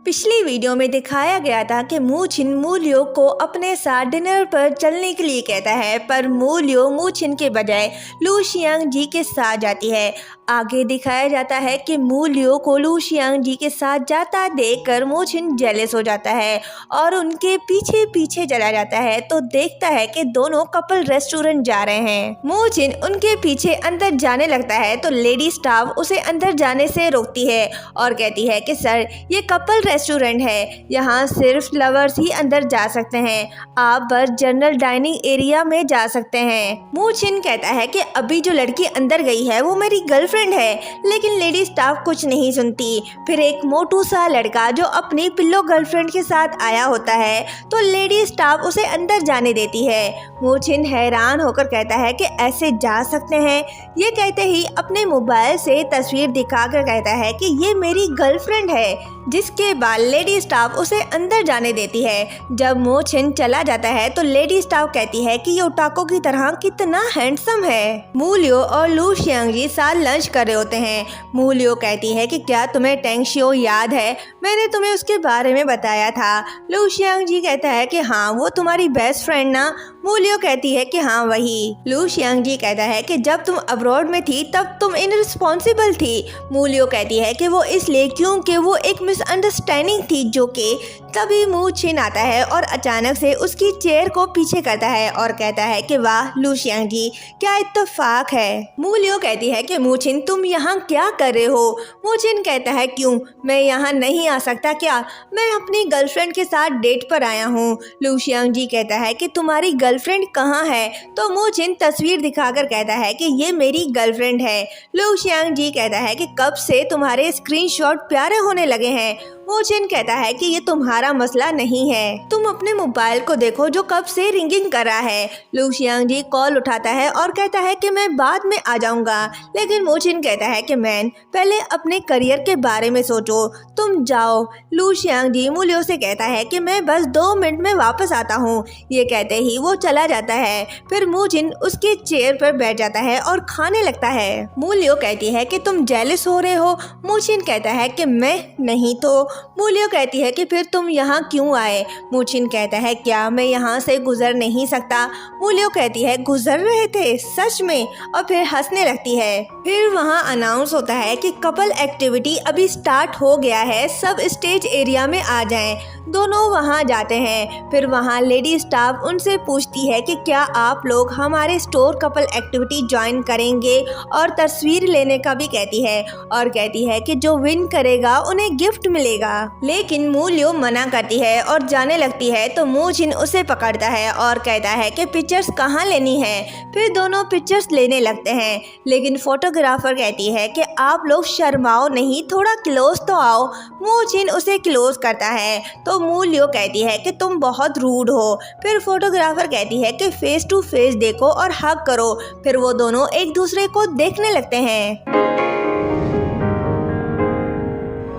पिछली वीडियो में दिखाया गया था कि मूचिन मूलियो को अपने साथ डिनर पर चलने के लिए कहता है, पर मूलियो मूचिन के बजाय लूशियांग जी के साथ जाती है। आगे दिखाया जाता है कि मूलियो को लूशियांग जी के साथ जाता देखकर मूचिन जेलस हो जाता है और उनके पीछे पीछे चला जाता है तो देखता है कि दोनों कपल रेस्टोरेंट जा रहे हैं। मूचिन उनके पीछे अंदर जाने लगता है तो लेडी स्टाफ उसे अंदर जाने से रोकती है और कहती है कि सर, ये कपल रेस्टोरेंट है, यहाँ सिर्फ लवर्स ही अंदर जा सकते हैं, आप बस जनरल डाइनिंग एरिया में जा सकते हैं। मूचिन कहता है कि अभी जो लड़की अंदर गई है वो मेरी गर्लफ्रेंड है, लेकिन लेडी स्टाफ कुछ नहीं सुनती। फिर एक मोटू सा लड़का जो अपनी पिल्लो गर्लफ्रेंड के साथ आया होता है तो लेडी स्टाफ उसे अंदर जाने देती है। मूचिन हैरान होकर कहता है कि ऐसे जा सकते हैं। ये कहते ही अपने मोबाइल से तस्वीर दिखाकर कहता है कि ये मेरी गर्लफ्रेंड है, जिसके बाद लेडी स्टाफ उसे अंदर जाने देती है। जब मूचिन चला जाता है तो लेडी स्टाफ कहती है कि ये ओटाको की तरह कितना हैंडसम है। मूलियो और लूशियांग जी साथ लंच कर रहे होते हैं। मूलियो कहती है कि क्या तुम्हें टेंगशियो याद है, मैंने तुम्हें उसके बारे में बताया था। लूशियांग जी कहता है कि हाँ, वो तुम्हारी बेस्ट फ्रेंड ना। मूलियो कहती है कि हाँ वही। लूशियांग जी कहता है कि जब तुम अब्रॉड में थी तब तुम इनरिस्पॉन्सिबल थी। मूलियो कहती है कि वो इसलिए क्योंकि वो एक मिसअंडरस्टैंडिंग थी, जो कि तभी मूचिन आता है और अचानक से उसकी चेयर को पीछे करता है और कहता है कि वाह लूशियांग जी, क्या इत्तेफाक है। मूलियो कहती है कि मूचिन, तुम यहाँ क्या कर रहे हो। मूचिन कहता है क्यों, मैं यहाँ नहीं आ सकता क्या, मैं अपनी गर्लफ्रेंड के साथ डेट पर आया हूँ। लूशियांग जी कहता है कि तुम्हारी गर्लफ्रेंड कहाँ है, तो मूचिन तस्वीर दिखाकर कहता है कि ये मेरी गर्लफ्रेंड है। लूशियांग जी कहता है कि कब से तुम्हारे स्क्रीनशॉट प्यारे होने लगे हैं। मूचिन कहता है कि ये तुम्हारा मसला नहीं है, तुम अपने मोबाइल को देखो जो कब से रिंगिंग कर रहा है। लूशियांग जी कॉल उठाता है और कहता है कि मैं बाद में आ जाऊंगा, लेकिन मूचिन कहता है कि मैन, पहले अपने करियर के बारे में सोचो, तुम जाओ। लूशियांग जी मूलियो से कहता है कि मैं बस 2 मिनट में वापस आता हूँ। ये कहते ही वो चला जाता है। फिर मूचिन उसके चेयर पर बैठ जाता है और खाने लगता है। मूलियो कहती है कि तुम जेलस हो रहे हो। मूचिन कहता है कि मैं नहीं तो। मूलियो कहती है कि फिर तुम यहाँ क्यों आए। मूचिन कहता है क्या मैं यहाँ से गुजर नहीं सकता। मूलियो कहती है गुजर रहे थे सच में, और फिर हंसने लगती है। फिर वहाँ अनाउंस होता है कि कपल एक्टिविटी अभी स्टार्ट हो गया है, सब स्टेज एरिया में आ जाएं। दोनों वहाँ जाते हैं। फिर वहाँ लेडी स्टाफ उनसे पूछती है कि क्या आप लोग हमारे स्टोर कपल एक्टिविटी ज्वाइन करेंगे, और तस्वीर लेने का भी कहती है और कहती है कि जो विन करेगा उन्हें गिफ्ट मिलेगा। लेकिन मूलियो मना करती है और जाने लगती है तो मूचिन उसे पकड़ता है और कहता है कि पिक्चर्स कहाँ लेनी है। फिर दोनों पिक्चर्स लेने लगते हैं, लेकिन फोटोग्राफर कहती है कि आप लोग शर्माओ नहीं, थोड़ा क्लोज तो आओ। मूचिन उसे क्लोज करता है तो मूलियो कहती है कि तुम बहुत रूड हो। फिर फोटोग्राफर कहती है कि फेस टू फेस देखो और हग करो। फिर वो दोनों एक दूसरे को देखने लगते हैं।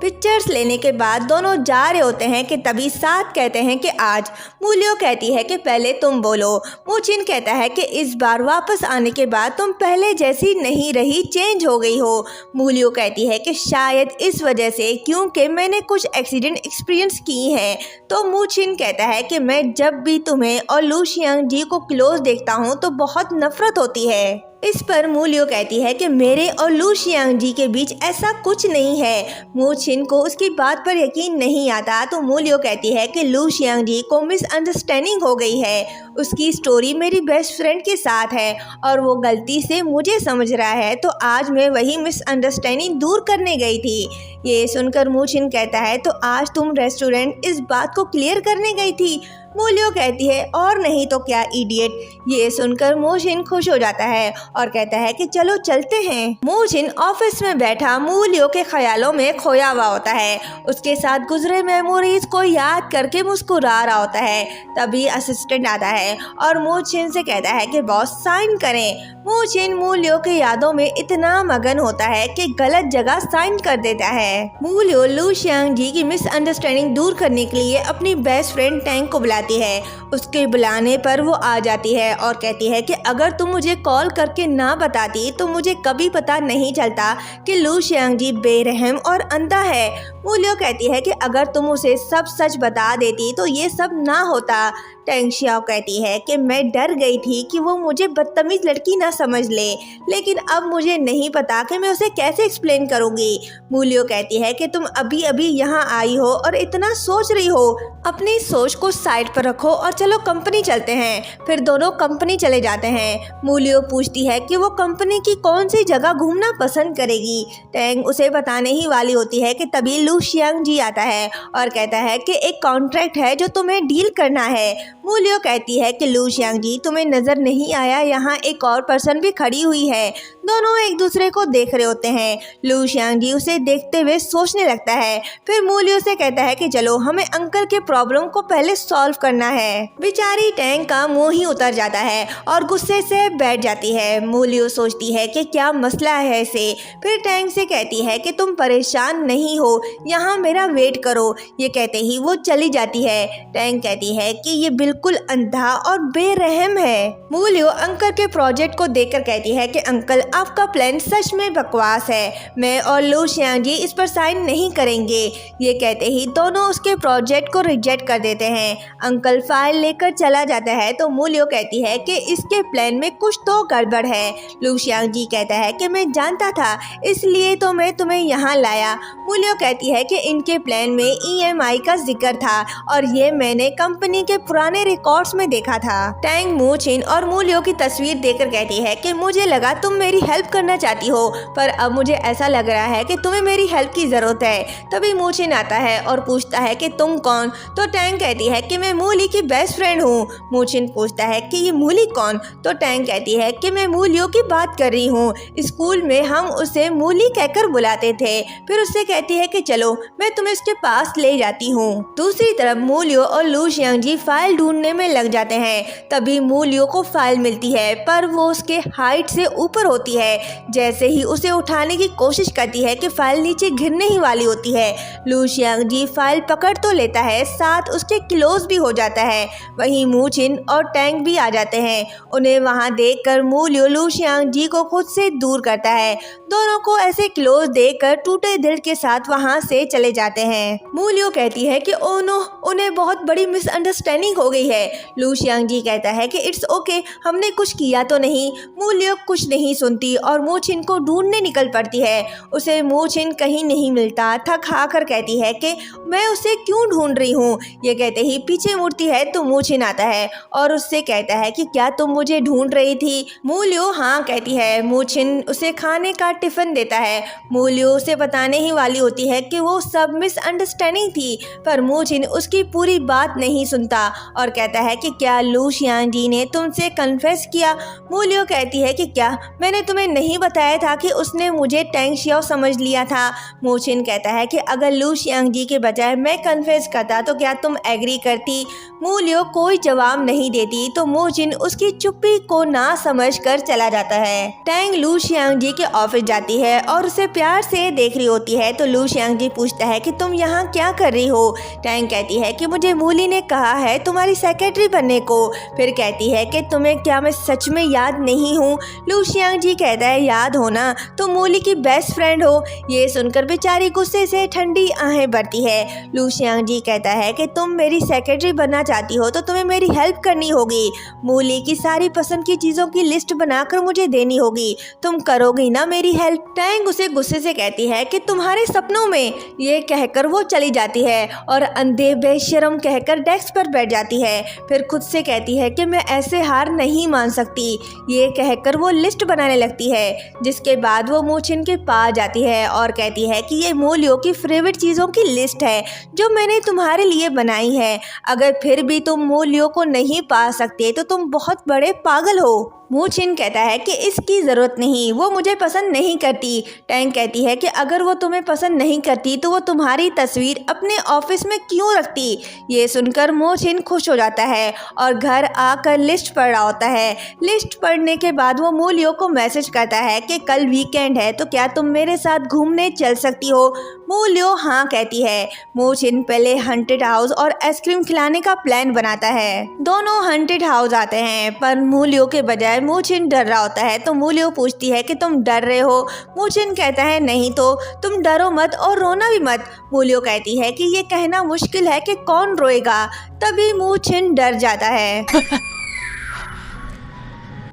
पिक्चर्स लेने के बाद दोनों जा रहे होते हैं कि तभी साथ कहते हैं कि आज। मूलियो कहती है कि पहले तुम बोलो। मूचिन कहता है कि इस बार वापस आने के बाद तुम पहले जैसी नहीं रही, चेंज हो गई हो। मूलियो कहती है कि शायद इस वजह से, क्योंकि मैंने कुछ एक्सीडेंट एक्सपीरियंस की हैं। तो मूचिन कहता है कि मैं जब भी तुम्हें और लूशियांग जी को क्लोज देखता हूँ तो बहुत नफरत होती है। इस पर मूलियो कहती है कि मेरे और लूशियांग जी के बीच ऐसा कुछ नहीं है। मूचिन को उसकी बात पर यकीन नहीं आता तो मूलियो कहती है कि लूशियांग जी को मिसअंडरस्टैंडिंग हो गई है, उसकी स्टोरी मेरी बेस्ट फ्रेंड के साथ है और वो गलती से मुझे समझ रहा है, तो आज मैं वही मिसअंडरस्टैंडिंग दूर करने गई थी। ये सुनकर मूचिन कहता है तो आज तुम रेस्टोरेंट इस बात को क्लियर करने गई थी। मूलियो कहती है और नहीं तो क्या इडियट। ये सुनकर मूचिन खुश हो जाता है और कहता है कि चलो चलते हैं। मूचिन ऑफिस में बैठा मूलियो के ख्यालों में खोया हुआ होता है, उसके साथ गुजरे मेमोरीज को याद करके मुस्कुरा रहा होता है। तभी असिस्टेंट आता है और मूचिन से कहता है कि बॉस साइन करें। मूचिन मूलियो के यादों में इतना मगन होता है कि गलत जगह साइन कर देता है। मूलियो लूशियांग जी की मिसअंडरस्टैंडिंग दूर करने के लिए अपनी बेस्ट फ्रेंड टैंग को बुलाता बुलाती है। उसके बुलाने पर वो आ जाती है और कहती है कि अगर तुम मुझे कॉल करके ना बताती तो मुझे कभी पता नहीं चलता कि लू शियांगजी बेरहम और अंधा है। मू लियो कहती है कि अगर तुम उसे सब सच बता देती तो ये सब ना होता। टैंग शियाओ कहती है कि मैं डर गई थी कि वो मुझे बदतमीज लड़की ना समझ ले, लेकिन अब मुझे नहीं पता कि मैं उसे कैसे एक्सप्लेन करूँगी। मू लियो कहती है कि तुम अभी अभी यहाँ आई हो और इतना सोच रही हो, अपनी सोच को साइड पर रखो और चलो कंपनी चलते हैं। फिर दोनों कंपनी चले जाते हैं। मू लियो पूछती है कि वो कंपनी की कौन सी जगह घूमना पसंद करेगी। टैंग उसे बताने ही वाली होती है कि तभी लू शियांगजी आता है और कहता है कि एक कॉन्ट्रैक्ट है जो तुम्हें डील करना है। मू लियो कहती है कि लू शियांगजी तुम्हें नजर नहीं आया यहाँ एक और पर्सन भी खड़ी हुई है। दोनों एक दूसरे को देख रहे होते हैं। लू शियांगजी उसे देखते हुए सोचने लगता है। फिर मू लियो से कहता है कि चलो हमें अंकल के प्रॉब्लम को पहले सॉल्व करना है। बेचारी टैंग का मुंह ही उतर जाता है और गुस्से से बैठ जाती है। मू लियो सोचती है कि क्या मसला है इसे। फिर टैंग से कहती है कि तुम परेशान नहीं हो, यहाँ मेरा वेट करो। ये कहते ही वो चली जाती है। टैंग कहती है कि ये बिल्कुल अंधा और बेरहम है। मू लियो अंकल के प्रोजेक्ट को देखकर कहती है कि अंकल आपका प्लान सच में बकवास है, मैं और लू शियांगजी इस पर साइन नहीं करेंगे। ये कहते ही दोनों उसके प्रोजेक्ट को रिजेक्ट कर देते हैं। अंकल फाइल लेकर चला जाता है तो मू लियो कहती है कि इसके प्लान में कुछ तो गड़बड़ है। लू शियांगजी कहता है कि मैं जानता था, इसलिए तो मैं तुम्हें यहाँ लाया। मू लियो कहती है कि इनके प्लान में EMI का जिक्र था और ये मैंने कंपनी के पुराने रिकॉर्ड्स में देखा था। टैंग मू छिन और मू लियो की तस्वीर देखकर कहती है कि मुझे लगा तुम मेरी हेल्प करना चाहती हो, पर अब मुझे ऐसा लग रहा है कि तुम्हें मेरी हेल्प की जरूरत है। तभी मू छिन आता है और पूछता है कि तुम कौन। तो टैंग कहती है कि मैं मूली की बेस्ट फ्रेंड हूँ। मू छिन पूछता है कि ये मूली कौन। तो टैंग कहती है कि मैं मूलियों की बात कर रही हूँ, स्कूल में हम उसे मूली कहकर बुलाते थे। फिर उससे कहती है कि चलो मैं तुम्हें इसके पास ले जाती हूँ। दूसरी तरफ मू लियो और लू शियांगजी फाइल ढूंढने में लग जाते हैं। तभी मू लियो को फाइल मिलती है, पर वो उसके हाइट से ऊपर होती है। जैसे ही उसे उठाने की कोशिश करती है कि फाइल नीचे गिरने ही वाली होती है। लू शियांगजी फाइल पकड़ तो लेता है, साथ उसके क्लोज भी हो जाता है। वहीं मू छिन और टैंग भी आ जाते हैं। उन्हें वहां देखकर मू लियो लू शियांगजी को खुद से दूर करता है। दोनों को ऐसे क्लोज देखकर टूटे दिल के साथ वहां से चले जाते हैं। मू लियो कहती है कि ओ नो, उन्हें बहुत बड़ी मिसअंडरस्टैंडिंग हो गई है। लू शियांगजी कहता है कि इट्स ओके, हमने कुछ किया तो नहीं। मू लियो कुछ नहीं सुनती और मू छिन को ढूंढने निकल पड़ती है। उसे मू छिन कहीं नहीं मिलता। थक हाकर कहती है कि मैं उसे क्यों ढूंढ रही हूँ। ये कहते ही पीछे मुड़ती है तो मू छिन आता है और उससे कहता है कि क्या तुम मुझे ढूंढ रही थी। मू लियो हाँ कहती है। मू छिन उसे खाने का टिफिन देता है। मू लियो उसे बताने ही वाली होती है कि वो सब मिसअंडरस्टैंडिंग थी, पर मू छिन उसकी पूरी बात नहीं सुनता और कहता है कि क्या लू शियांगजी ने तुमसे कन्फेस किया। मू लियो कहती है कि क्या मैंने तुम्हें नहीं बताया था कि उसने मुझे टैंग शियाओ समझ लिया था। मू छिन कहता है कि अगर लू शियांगजी के बजाय मैं कन्फेस करता तो क्या तुम एग्री करती। मू लियो कोई जवाब नहीं देती तो मू छिन उसकी चुप्पी को ना समझ कर चला जाता है। टैंग लू शियांगजी के ऑफिस जाती है और उसे प्यार से देख रही होती है तो लू शियांगजी पूछता है कि तुम यहाँ क्या कर रही हो। टैंग कहती है कि मुझे मूली ने कहा है तुम्हारी सेक्रेटरी बनने को। फिर कहती है कि तुम्हें क्या मैं सच में याद नहीं हूँ। लू शियांगजी कहता है याद होना, तुम मूली की बेस्ट फ्रेंड हो। ये सुनकर बेचारी गुस्से से ठंडी आहें भरती है। लू शियांगजी कहता है कि तुम मेरी सेक्रेटरी बनना चाहती हो तो तुम्हें मेरी हेल्प करनी होगी। मूली की सारी पसंद की चीज़ों की लिस्ट बनाकर मुझे देनी होगी। तुम करोगी ना मेरी हेल्प। टैंग उसे गुस्से से कहती है कि तुम्हारे सपनों में। ये कहकर वो चली जाती है और अंधे बेशर्म कहकर डेस्क पर बैठ जाती है। फिर खुद से कहती है कि मैं ऐसे हार नहीं मान सकती। ये कहकर वो लिस्ट बनाने लगती है, जिसके बाद वो मू छिन के पास जाती है और कहती है कि ये मू लियो की फेवरेट चीज़ों की लिस्ट है जो मैंने तुम्हारे लिए बनाई है। अगर फिर भी तुम मू लियो को नहीं पा सकते तो तुम बहुत बड़े पागल हो। मूचिन कहता है कि इसकी ज़रूरत नहीं, वो मुझे पसंद नहीं करती। टैंग कहती है कि अगर वो तुम्हें पसंद नहीं करती तो वो तुम्हारी तस्वीर अपने ऑफिस में क्यों रखती। ये सुनकर मूचिन खुश हो जाता है और घर आकर लिस्ट पढ़ रहा होता है। लिस्ट पढ़ने के बाद वो मू लियो को मैसेज करता है कि कल वीकेंड है तो क्या तुम मेरे साथ घूमने चल सकती हो। मू लियो हाँ कहती है। मूचिन पहले हंटेड हाउस और आइसक्रीम खिलाने का प्लान बनाता है। दोनों हंटेड हाउस आते हैं पर मू लियो के बजाय मूचिन डर रहा होता है। तो मू लियो पूछती है कि तुम डर रहे हो। मूचिन कहता है नहीं तो तुम डरो मत और रोना भी मत। मू लियो कहती है कि ये कहना मुश्किल है कि कौन रोएगा। तभी मूचिन डर जाता है।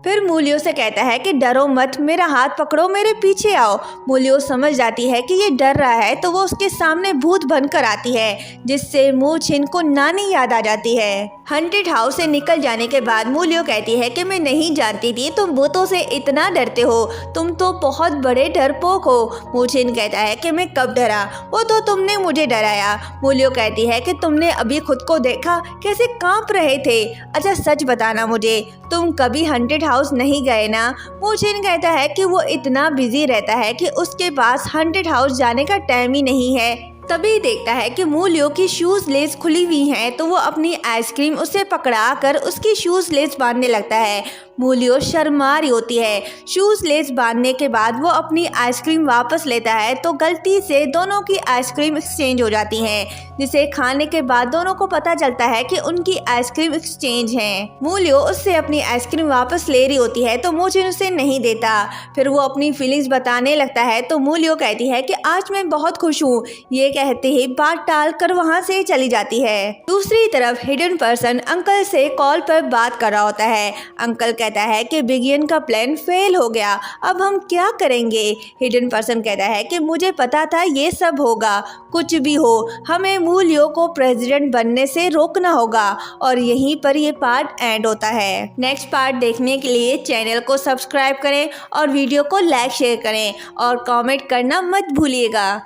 फिर मू लियो से कहता है कि डरो मत, मेरा हाथ पकड़ो, मेरे पीछे आओ। मू लियो समझ जाती है कि ये डर रहा है तो वो उसके सामने भूत बनकर आती है, जिससे मूचिन को नानी याद आ जाती है। हंटेड हाउस से निकल जाने के बाद मू लियो कहती है कि मैं नहीं जानती थी तुम भूतों से इतना डरते हो, तुम तो बहुत बड़े डरपोक हो। मूचिन कहता है कि मैं कब डरा, वो तो तुमने मुझे डराया। मू लियो कहती है कि तुमने अभी खुद को देखा कैसे कांप रहे थे। अच्छा सच बताना मुझे, तुम कभी हंटेड हाउस नहीं गए ना। मूचिन कहता है कि वो इतना बिजी रहता है कि उसके पास हंटेड हाउस जाने का टाइम ही नहीं है। तभी देखता है कि मू लियो की शूज लेस खुली हुई हैं तो वो अपनी आइसक्रीम उसे पकड़ा कर उसकी शूज लेस बांधने लगता है। मू लियो शर्मा रही होती है। शूज लेस बांधने के बाद वो अपनी आइसक्रीम वापस लेता है तो गलती से दोनों की आइसक्रीम एक्सचेंज हो जाती हैं, जिसे खाने के बाद दोनों को पता चलता है कि उनकी आइसक्रीम एक्सचेंज है। मू लियो उससे अपनी आइसक्रीम वापस ले रही होती है तो मूचिन उसे नहीं देता। फिर वो अपनी फीलिंग्स बताने लगता है तो मू लियो कहती है कि आज मैं बहुत खुश हूँ। ये कहते ही बात टाल कर वहाँ से चली जाती है। दूसरी तरफ हिडन पर्सन अंकल से कॉल पर बात कर रहा होता है। अंकल कहता है कि बिगियन का प्लान फेल हो गया, अब हम क्या करेंगे। हिडन पर्सन कहता है कि मुझे पता था ये सब होगा, कुछ भी हो हमें मू लियो को प्रेसिडेंट बनने से रोकना होगा। और यहीं पर ये पार्ट एंड होता है। नेक्स्ट पार्ट देखने के लिए चैनल को सब्सक्राइब करें और वीडियो को लाइक शेयर करें और कमेंट करना मत भूलिएगा।